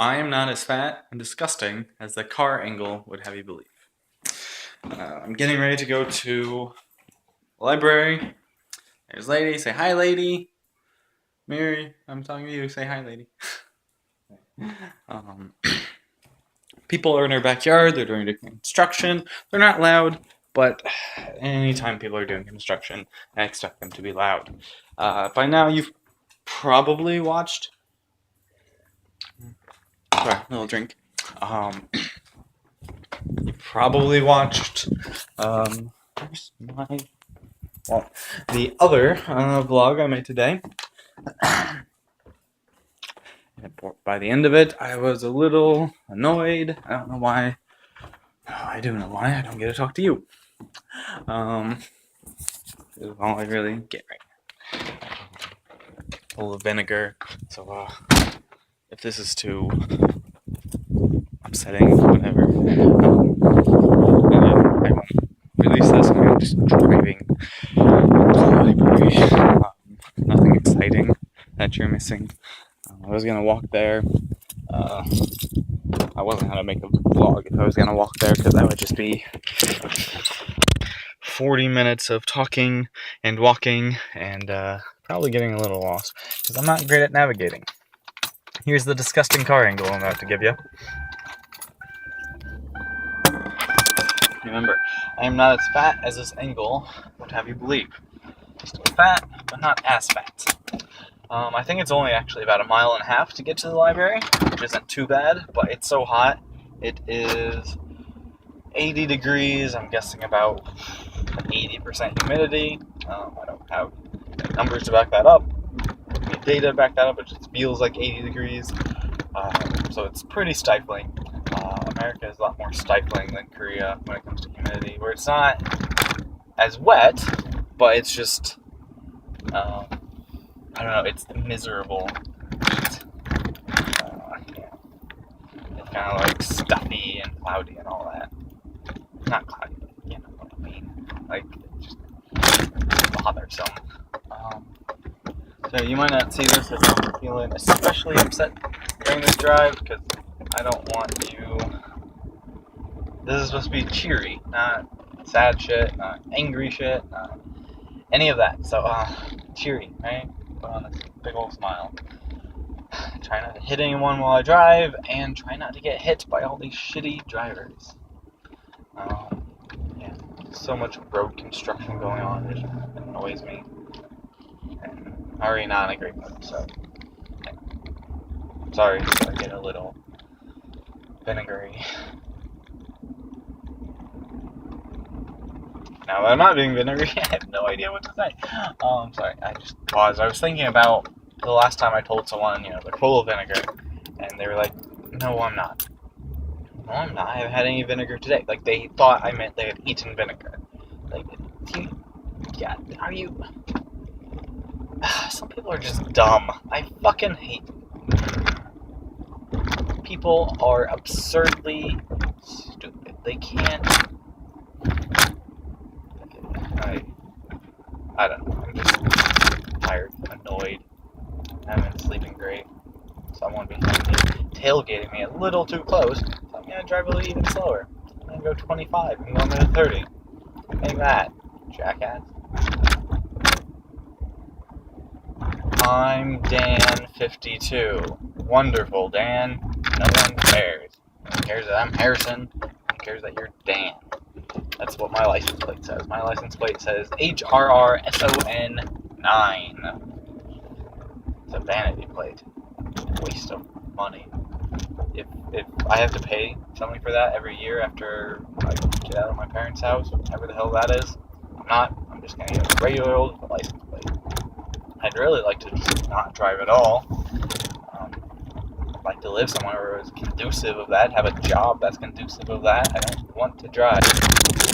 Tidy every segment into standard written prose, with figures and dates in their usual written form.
I am not as fat and disgusting as the car angle would have you believe. I'm getting ready to go to the library. There's lady. Say hi, lady. Mary, I'm talking to you. Say hi, lady. um, People are in their backyard. They're doing construction. They're not loud, but anytime people are doing construction, I expect them to be loud. By now, you've probably watched. Sorry, a little drink. You probably watched where's my well, the other vlog I made today. And by the end of it, I was a little annoyed. I don't know why. I do know why. I don't get to talk to you. This is all I really get right now. Full of vinegar. So if this is too upsetting, whatever. I won't release this. I'm just driving to the library. Nothing exciting that you're missing. I was gonna walk there. I wasn't gonna make a vlog if I was gonna walk there, because that would just be 40 minutes of talking and walking and probably getting a little lost, because I'm not great at navigating. Here's the disgusting car angle I'm about to give you. Remember, I am not as fat as this angle would have you believe. Still fat, but not as fat. I think it's only actually about 1.5 miles to get to the library, which isn't too bad, but it's so hot. It is 80 degrees, I'm guessing about 80% humidity. I don't have numbers to back that up, data to back that up, it just feels like 80 degrees. So it's pretty stifling. America is a lot more stifling than Korea when it comes to humidity, where it's not as wet, but it's just, I don't know, it's miserable. It's kind of like stuffy and cloudy and all that. Not cloudy, but you know what I mean. Like, just bothersome. So you might not see this as I'm feeling especially upset during this drive, because I don't want you. This is supposed to be cheery, not sad shit, not angry shit, not any of that. So, cheery, right? Put on this big old smile. Try not to hit anyone while I drive, and try not to get hit by all these shitty drivers. Yeah, so much road construction going on, it annoys me. And I'm already not in a great mood, so yeah. Sorry if I get a little vinegary. Now that I'm not being vinegary, I have no idea what to say. Sorry, I just paused. I was thinking about the last time I told someone, they're full of vinegar, and they were like, no, I'm not. No, I'm not. I haven't had any vinegar today. Like, they thought I meant they had eaten vinegar. Like, yeah, are you... Some people are just dumb. I fucking hate people are absurdly stupid. They can't... I don't know. I'm just tired, annoyed. I haven't been sleeping great. Someone behind me tailgating me a little too close, so I'm gonna drive a little even slower. I'm gonna go 25 and go to 30. Like that, jackass. I'm Dan52. Wonderful, Dan. No one cares. No one cares that I'm Harrison. No one cares that you're Dan. That's what my license plate says. My license plate says HRRSON9. It's a vanity plate. Waste of money. If I have to pay something for that every year after I get out of my parents' house, whatever the hell that is, I'm just gonna get a regular old license plate. I'd really like to just not drive at all. I'd like to live somewhere where it's conducive of that, have a job that's conducive of that. I don't want to drive.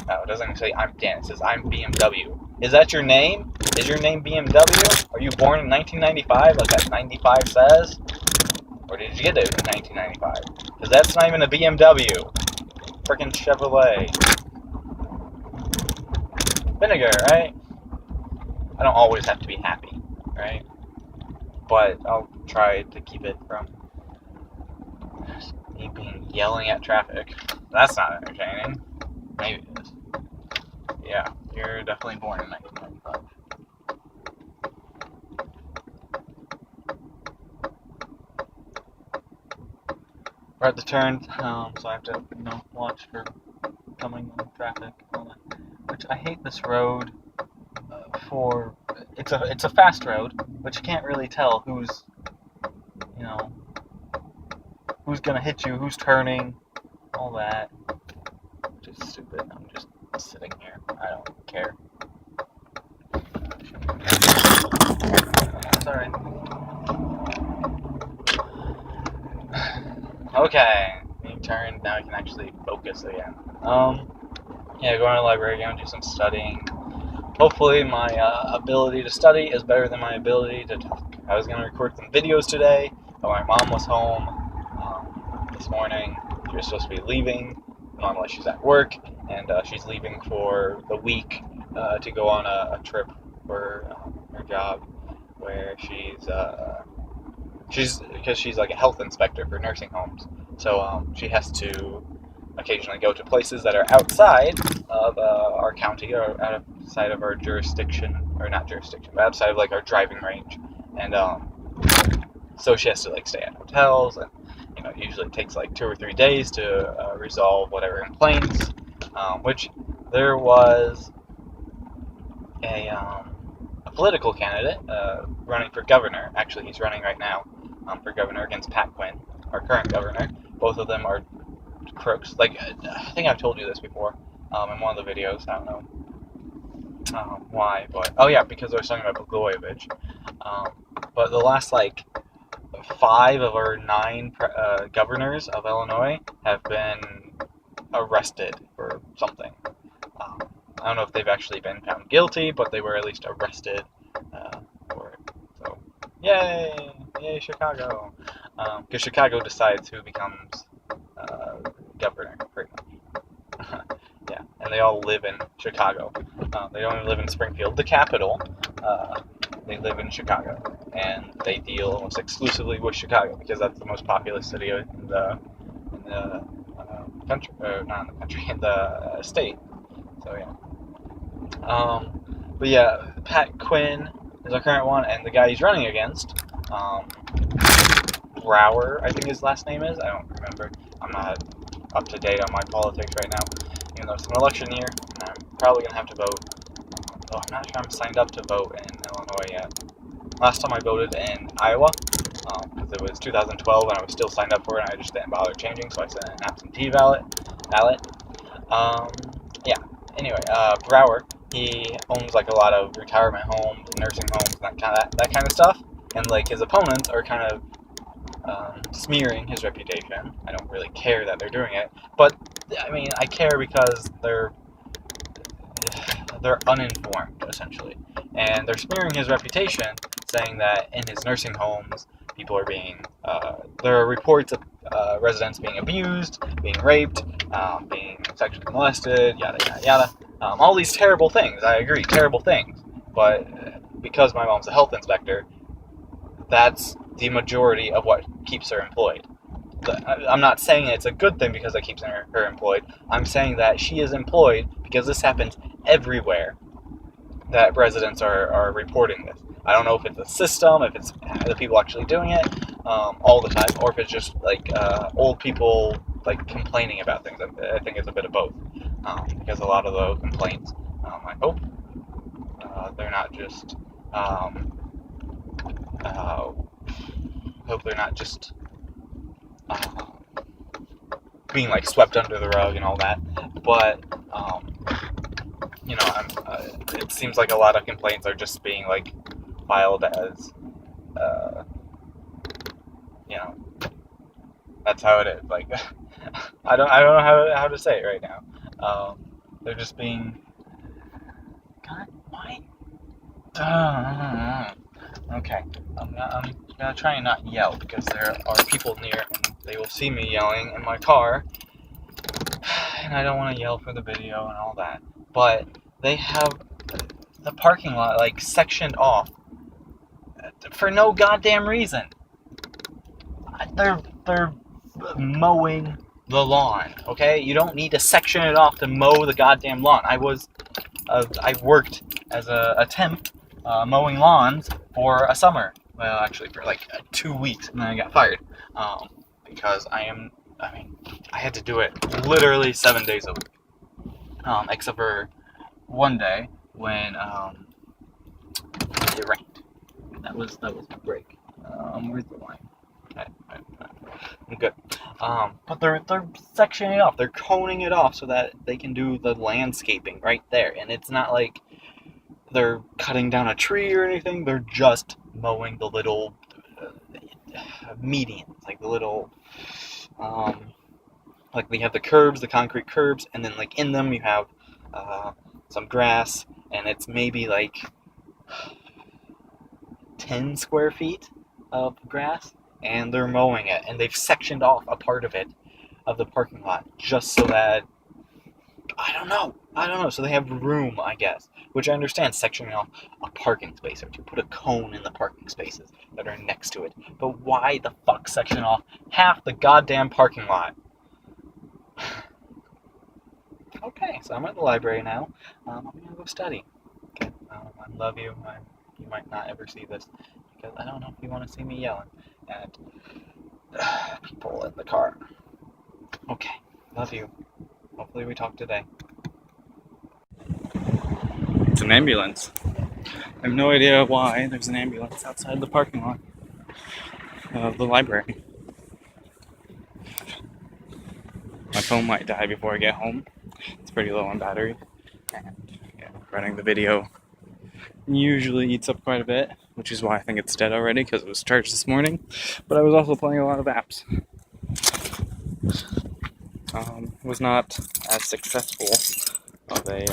No, it doesn't say I'm Dan, it says I'm BMW. Is that your name? Is your name BMW? Are you born in 1995, like that 95 says? Or did you get it in 1995? Because that's not even a BMW. Frickin' Chevrolet. Vinegar, right? I don't always have to be happy, right? But I'll try to keep it from me being yelling at traffic. That's not entertaining. Maybe it is. Yeah, you're definitely born in 1995. We're at the turn, so I have to, watch for coming traffic and all that. Which I hate this road for. It's a fast road, but you can't really tell who's gonna hit you, who's turning, all that. Which is stupid. I'm just sitting here. I don't care. Sorry. Okay, being turned. Now I can actually focus again. Yeah, going to the library again, do some studying. Hopefully my ability to study is better than my ability to talk. I was going to record some videos today, but my mom was home this morning. She was supposed to be leaving. Normally she's at work, and she's leaving for the week to go on a trip for her job, where because she's like a health inspector for nursing homes. So she has to occasionally go to places that are outside of our county or outside of our jurisdiction, or not jurisdiction, but outside of like our driving range. And so she has to like stay at hotels, and it usually takes like 2 or 3 days to resolve whatever complaints. Which there was a political candidate running for governor. Actually, he's running right now for governor against Pat Quinn, our current governor. Both of them are crooks. Like, I think I've told you this before in one of the videos. I don't know why, but oh yeah, because I was talking about Blagojevich. But the last like 5 of our 9 governors of Illinois have been arrested for something. I don't know if they've actually been found guilty, but they were at least arrested for it. So, yay, Chicago! Because Chicago decides who becomes governor, pretty much. Yeah, and they all live in Chicago. They don't even live in Springfield, the capital. They live in Chicago, and they deal almost exclusively with Chicago because that's the most populous city in the country, or not in the country, in the state. So yeah. But yeah, Pat Quinn is our current one, and the guy he's running against, Brower, I think his last name is. I don't remember. I'm not up to date on my politics right now, even though it's an election year, and I'm probably gonna have to vote. Though I'm not sure I'm signed up to vote in Illinois yet. Last time I voted in Iowa, because it was 2012 and I was still signed up for it, and I just didn't bother changing, so I sent an absentee ballot. Yeah. Anyway, Brower, he owns like a lot of retirement homes, nursing homes, and that kind of stuff. And like his opponents are kind of smearing his reputation. I don't really care that they're doing it, but I mean I care because they're uninformed essentially, and they're smearing his reputation, saying that in his nursing homes people are being there are reports of residents being abused, being raped, being sexually molested, yada yada yada. All these terrible things. I agree, terrible things. But because my mom's a health inspector, that's the majority of what keeps her employed. I'm not saying it's a good thing because it keeps her employed. I'm saying that she is employed because this happens everywhere that residents are reporting this. I don't know if it's a system, if it's the people actually doing it all the time, or if it's just like old people like complaining about things. I think it's a bit of both, because a lot of the complaints, I hope they're not just being like swept under the rug and all that, but it seems like a lot of complaints are just being like filed as that's how it is. Like I don't know how to say it right now. They're just being God, why? Okay, I'm gonna try and not yell because there are people near and they will see me yelling in my car, and I don't want to yell for the video and all that. But they have the parking lot like sectioned off for no goddamn reason. They're mowing the lawn, okay? You don't need to section it off to mow the goddamn lawn. I worked as a temp mowing lawns for a summer. Well, actually for like 2 weeks, and then I got fired because I had to do it literally 7 days a week, except for one day when it rained. That was my break. Where's the line? I'm good. But they're sectioning it off. They're coning it off so that they can do the landscaping right there. And it's not like they're cutting down a tree or anything. They're just mowing the little medians, like the little, like we have the curbs, the concrete curbs, and then like in them you have some grass, and it's maybe like 10 square feet of grass, and they're mowing it, and they've sectioned off a part of it, of the parking lot, just so that, I don't know, so they have room, I guess, which I understand, sectioning off a parking space, or to put a cone in the parking spaces that are next to it, but why the fuck section off half the goddamn parking lot? Okay, so I'm at the library now. I'm gonna go study. Okay, I love you. You might not ever see this, because I don't know if you want to see me yelling at people in the car. Okay, love you. Hopefully we talk today. It's an ambulance. I have no idea why there's an ambulance outside the parking lot of the library. My phone might die before I get home. It's pretty low on battery. And running the video usually eats up quite a bit, which is why I think it's dead already, because it was charged this morning. But I was also playing a lot of apps. Was not as successful of a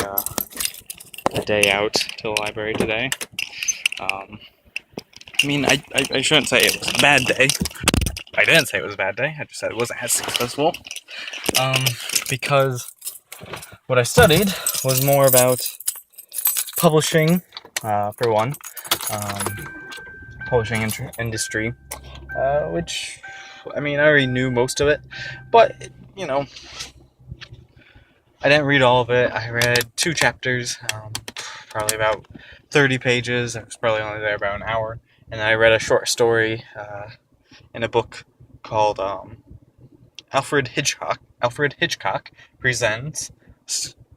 day out to the library today. I shouldn't say it was a bad day. I didn't say it was a bad day. I just said it wasn't as successful. Because what I studied was more about publishing, for one, publishing industry, which, I already knew most of it, but, I didn't read all of it. I read 2 chapters, probably about 30 pages. I was probably only there about an hour, and then I read a short story in a book called Alfred Hitchcock Presents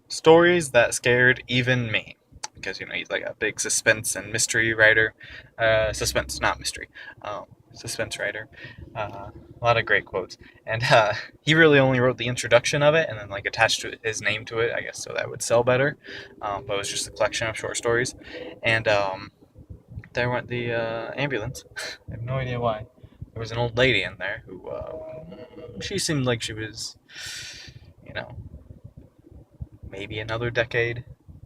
Stories That Scared Even Me. Because, he's like a big suspense and mystery writer. Suspense, not mystery. Suspense writer. A lot of great quotes. And he really only wrote the introduction of it and then attached his name to it, I guess, so that would sell better. But it was just a collection of short stories. And there went the ambulance. I have no idea why. There was an old lady in there who, she seemed like she was, maybe another decade,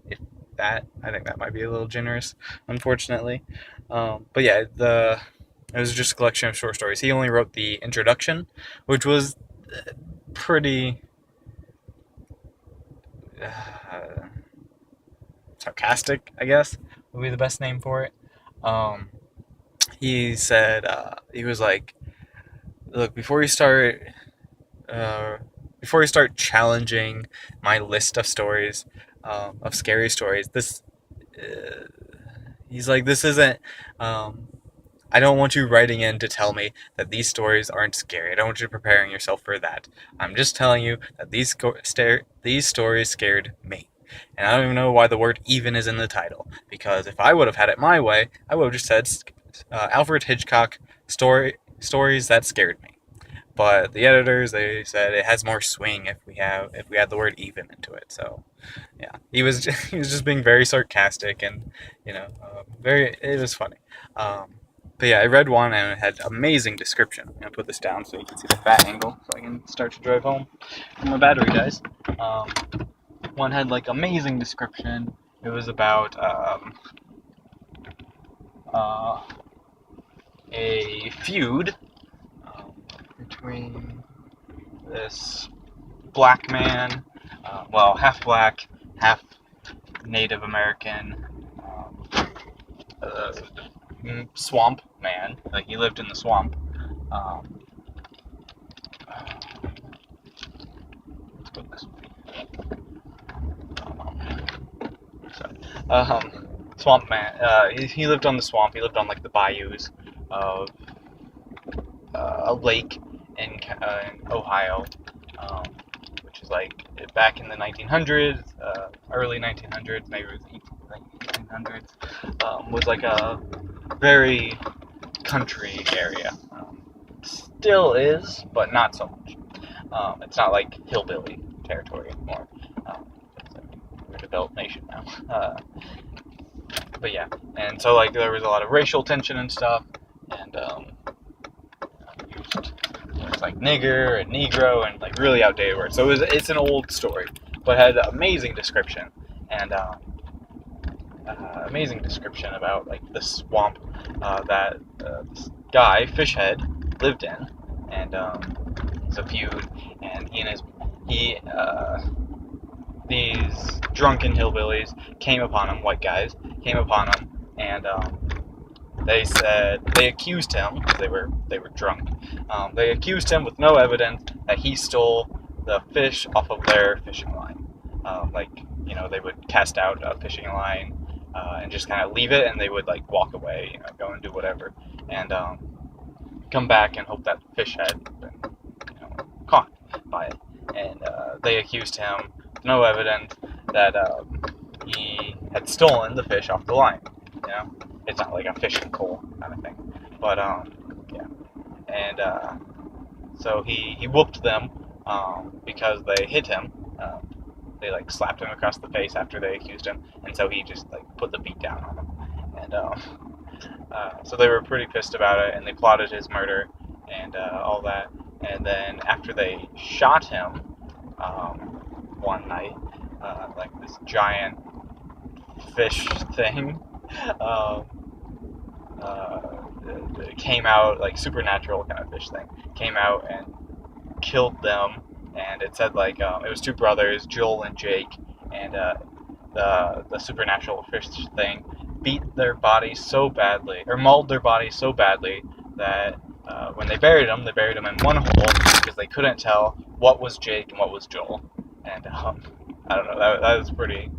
if that. I think that might be a little generous, unfortunately. But yeah, it was just a collection of short stories. He only wrote the introduction, which was pretty sarcastic, I guess, would be the best name for it. He said, he was like, look, before you start challenging my list of stories, of scary stories, he's like, this isn't, I don't want you writing in to tell me that these stories aren't scary. I don't want you preparing yourself for that. I'm just telling you that these stories scared me. And I don't even know why the word even is in the title, because if I would have had it my way, I would have just said Alfred Hitchcock stories that scared me. But the editors, they said it has more swing if we add the word even into it. So yeah, he was just being very sarcastic, and it was funny. But yeah, I read one and it had amazing description. I'm gonna put this down so you can see the fat angle, so I can start to drive home when my battery dies. One had amazing description. It was about a feud between this black man, half black, half Native American, swamp man. He lived in the swamp. Swamp man. He lived on the swamp. He lived on like the bayous of a lake in Ohio, um, which is like back in the 1900s, early 1900s, maybe it was 1800s, was like a very country area. Still is, but not so much. It's not like hillbilly territory anymore. We're a developed nation now. But yeah, and so like there was a lot of racial tension and stuff, and used words like nigger and negro and like really outdated words. So it's an old story, but had amazing description and amazing description about like the swamp that this guy Fishhead lived in, and it's a feud, and these drunken hillbillies came upon him, white guys came upon him, and they accused him because they were drunk. They accused him with no evidence that he stole the fish off of their fishing line. They would cast out a fishing line and just kind of leave it, and they would like walk away, go and do whatever, and come back and hope that fish had been caught by it. And they accused him with no evidence that he had stolen the fish off the line. It's not like a fishing pole kind of thing, but yeah. And so he whooped them because they hit him. They like slapped him across the face after they accused him, and so he just like put the beat down on them. And so they were pretty pissed about it, and they plotted his murder and all that. And then after they shot him one night, like this giant fish thing came out, like supernatural kind of fish thing, came out and killed them. And it said like it was two brothers, Joel and Jake, and the supernatural fish thing beat their bodies so badly, or mauled their bodies so badly that when they buried them in one hole because they couldn't tell what was Jake and what was Joel. And I don't know, that was a pretty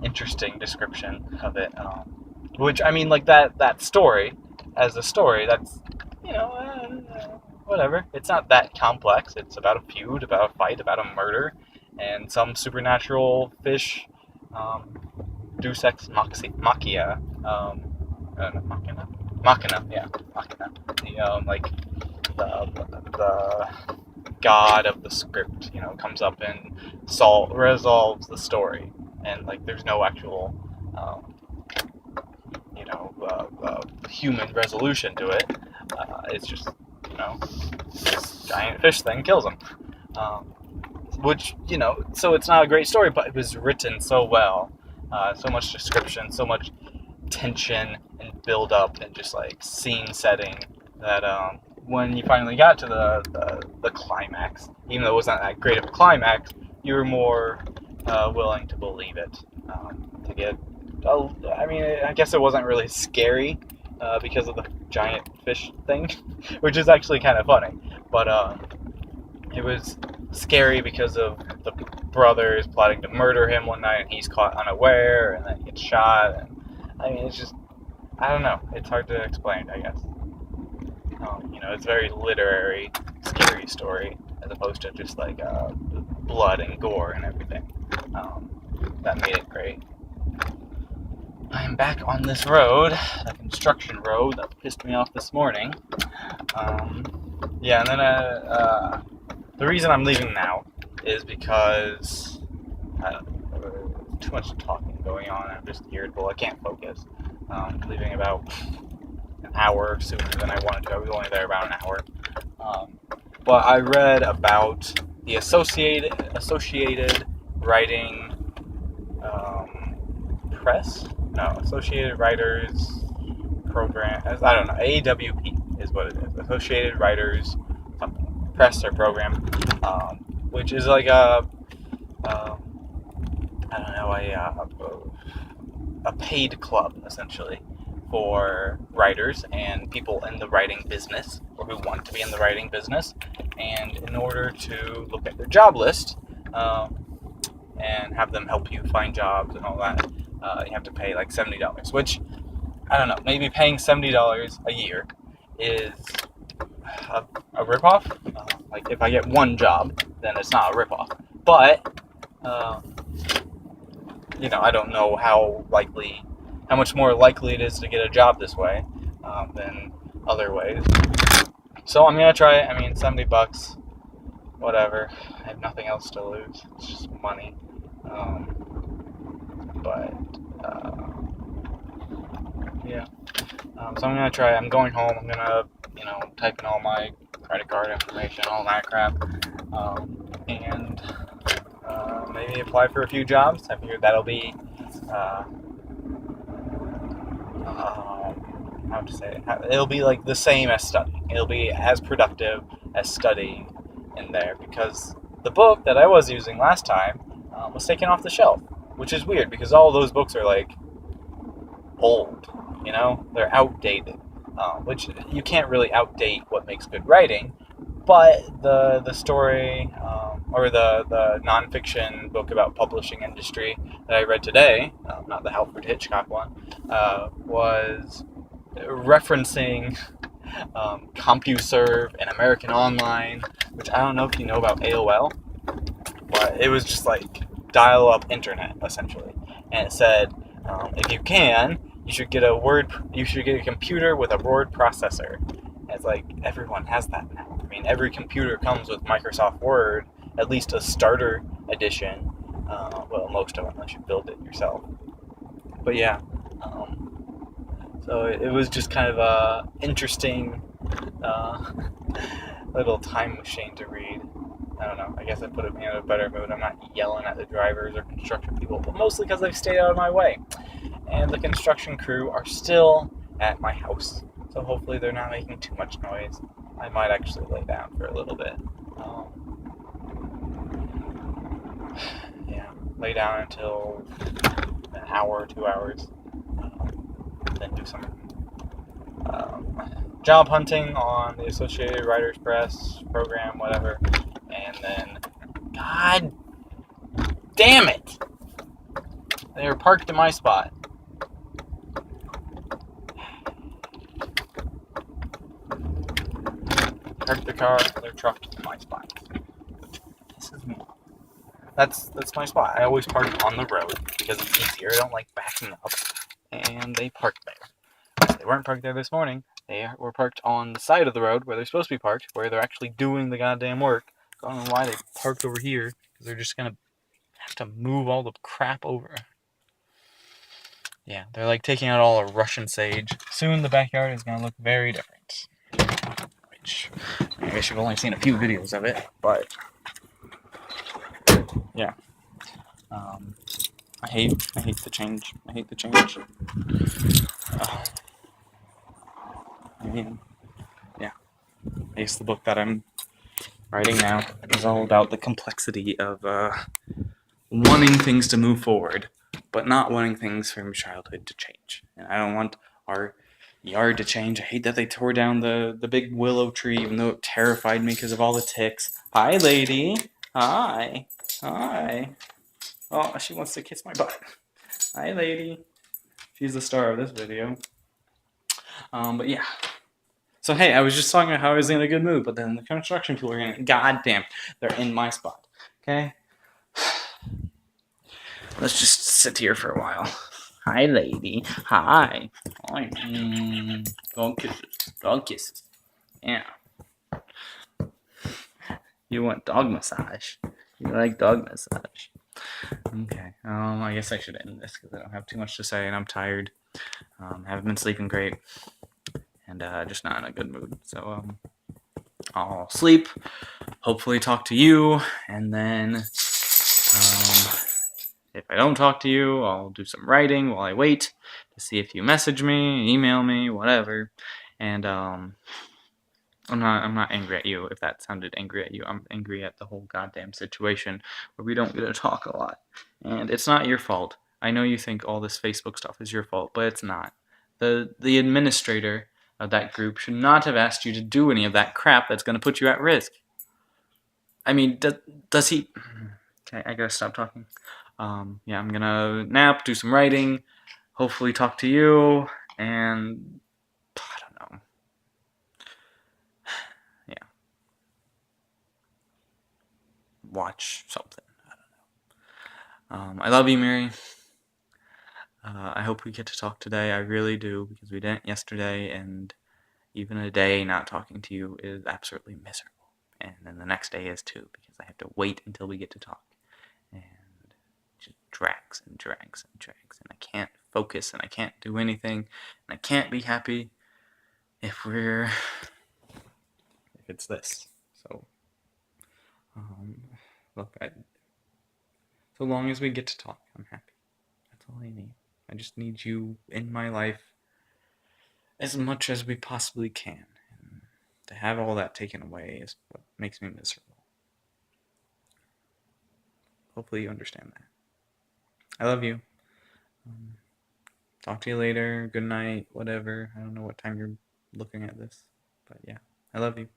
interesting description of it. Which, I mean, like that story, as a story, that's, whatever. It's not that complex. It's about a feud, about a fight, about a murder, and some supernatural fish, deus ex machina, machina, yeah, machina. The god of the script, comes up and resolves the story, and like there's no actual, human resolution to it. It's just, this giant fish thing kills him. Which, so it's not a great story, but it was written so well. So much description, so much tension and build up and just like scene setting that when you finally got to the climax, even though it wasn't that great of a climax, you were more willing to believe it. I guess it wasn't really scary because of the giant fish thing, which is actually kind of funny. But it was scary because of the brothers plotting to murder him one night, and he's caught unaware, and then he gets shot. And it's just, I don't know. It's hard to explain, I guess. It's a very literary, scary story, as opposed to just like blood and gore and everything. That made it great. I am back on this road, that construction road that pissed me off this morning. And then the reason I'm leaving now is because too much talking going on. I'm just irritable. I can't focus. Leaving about an hour sooner than I wanted to. I was only there about an hour. But I read about the Associated Writing Press? No, Associated Writers Program. I don't know. AWP is what it is. Associated Writers Press or Program, which is like a paid club, essentially, for writers and people in the writing business, or who want to be in the writing business. And in order to look at their job list and have them help you find jobs and all that, you have to pay like $70, which, I don't know, maybe paying $70 a year is a ripoff. Like, if I get one job, then it's not a ripoff. But, I don't know how much more likely it is to get a job this way than other ways. So I'm gonna try it. I mean, $70, whatever. I have nothing else to lose. It's just money. But yeah. So I'm gonna try. I'm going home. I'm gonna, type in all my credit card information, all that crap, and maybe apply for a few jobs. I figured that'll be, how to say it? It'll be like the same as studying. It'll be as productive as studying in there, because the book that I was using last time was taken off the shelf, which is weird because all those books are like old. They're outdated, which you can't really outdate what makes good writing. But the story, or the nonfiction book about publishing industry that I read today, not the Alfred Hitchcock one, was referencing CompuServe and American Online, which I don't know if you know about AOL, but it was just like dial-up internet essentially, and it said, if you can, you should get a computer with a word processor. And it's like, everyone has that now. I mean, every computer comes with Microsoft Word, at least a starter edition. Well, most of them, unless you build it yourself. But yeah, so it was just kind of a interesting little time machine to read. I don't know. I guess it put me in a better mood. I'm not yelling at the drivers or construction people, but mostly because they've stayed out of my way. And the construction crew are still at my house, so hopefully they're not making too much noise. I might actually lay down for a little bit. Lay down until an hour, 2 hours. Then do some job hunting on the Associated Writers Press program, whatever. And then, God damn it! They were parked in my spot. Parked their truck in my spot. Pisses me off. That's my spot. I always park on the road because it's easier. I don't like backing up. And they parked there. They weren't parked there this morning. They were parked on the side of the road where they're supposed to be parked, where they're actually doing the goddamn work. I don't know why they parked over here, because they're just gonna have to move all the crap over. Yeah, they're like taking out all the Russian sage. Soon the backyard is gonna look very different. Which, I guess you've only seen a few videos of it, but yeah. I hate the change. I hate the change. I mean, yeah. I guess the book that I'm writing now is all about the complexity of wanting things to move forward, but not wanting things from childhood to change. And I don't want our yard to change. I hate that they tore down the big willow tree, even though it terrified me because of all the ticks. Hi, lady. Hi. Hi. Oh, she wants to kiss my butt. Hi, lady. She's the star of this video. But yeah. So hey, I was just talking about how I was in a good mood, but then the construction people are gonna, goddamn, they're in my spot. Okay? Let's just sit here for a while. Hi, lady. Hi. Hi. Dog kisses. Dog kisses. Yeah. You want dog massage? You like dog massage? Okay. I guess I should end this because I don't have too much to say and I'm tired. Haven't been sleeping great and just not in a good mood. So I'll sleep. Hopefully talk to you, and then if I don't talk to you, I'll do some writing while I wait to see if you message me, email me, whatever. And I'm not angry at you if that sounded angry at you. I'm angry at the whole goddamn situation where we don't get to talk a lot. And it's not your fault. I know you think all this Facebook stuff is your fault, but it's not. The administrator of that group should not have asked you to do any of that crap that's going to put you at risk. I mean, does he... Okay, I gotta stop talking. Yeah, I'm gonna nap, do some writing, hopefully talk to you, and I don't know. Yeah, watch something. I love you, Mary. I hope we get to talk today. I really do, because we didn't yesterday, and even a day not talking to you is absolutely miserable. And then the next day is too, because I have to wait until we get to talk. And it just drags and drags and drags, and I can't focus, and I can't do anything, and I can't be happy if it's this. So, look, so long as we get to talk, I'm happy. That's all I need. I just need you in my life as much as we possibly can. And to have all that taken away is what makes me miserable. Hopefully you understand that. I love you. Talk to you later. Good night. Whatever. I don't know what time you're looking at this. But yeah, I love you.